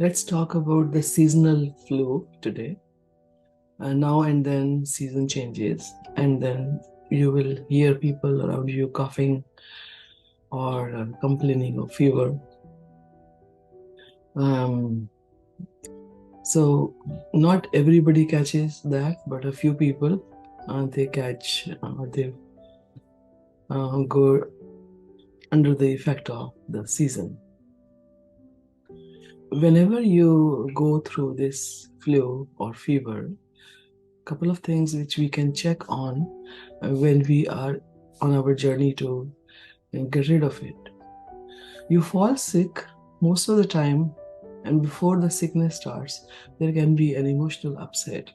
Let's talk about the seasonal flu today. Now and then season changes, and then you will hear people around you coughing or complaining of fever. Um, so not everybody catches that, but a few people they catch they go under the effect of the season. Whenever you go through this flu or fever, couple of things which we can check on when we are on our journey to get rid of it. You fall sick most of the time, and before the sickness starts, there can be an emotional upset,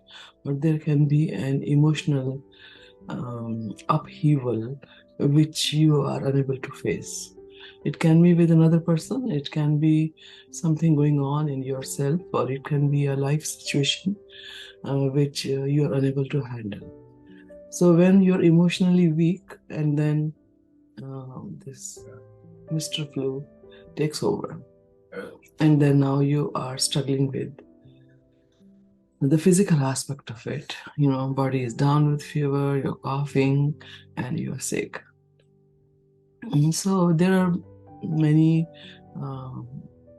or there can be an emotional upheaval which you are unable to face. It can be with another person, it can be something going on in yourself, or it can be a life situation which you are unable to handle. So, when you're emotionally weak and then this Mr. Flu takes over, and then now you are struggling with the physical aspect of it. Body is down with fever, you're coughing, and you're sick. And so there are many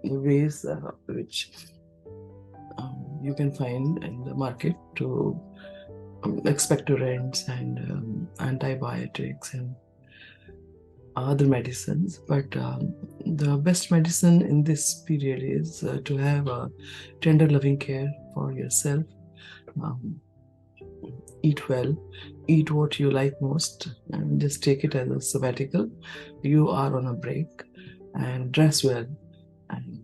ways which you can find in the market to expectorants and antibiotics and other medicines, but the best medicine in this period is to have a tender loving care for yourself. um, Eat well, eat what you like most, and just take it as a sabbatical. You are on a break, and dress well, and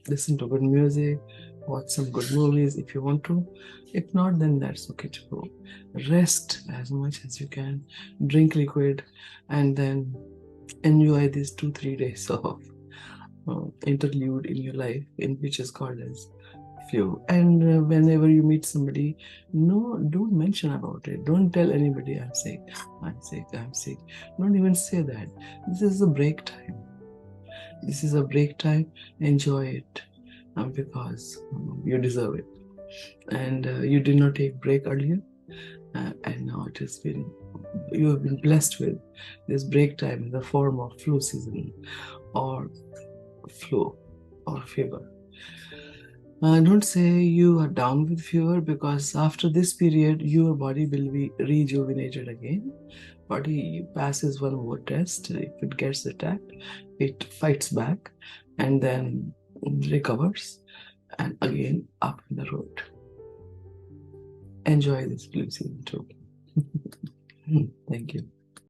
listen to good music, watch some good movies if you want to. If not, then that's okay too. Rest as much as you can, drink liquid, and then enjoy these 2-3 days of interlude in your life, in which is called as flu. And whenever you meet somebody, no, don't mention about it. Don't tell anybody I'm sick, I'm sick, I'm sick. Don't even say that. This is a break time. This is a break time. Enjoy it because you deserve it. And you did not take break earlier, and now it has been, you have been blessed with this break time in the form of flu season or flu or fever. Don't say you are down with fever, because after this period your body will be rejuvenated again. Body passes one more test. If it gets attacked, it fights back and then recovers, and again up the road. Enjoy this flu season too. Thank you.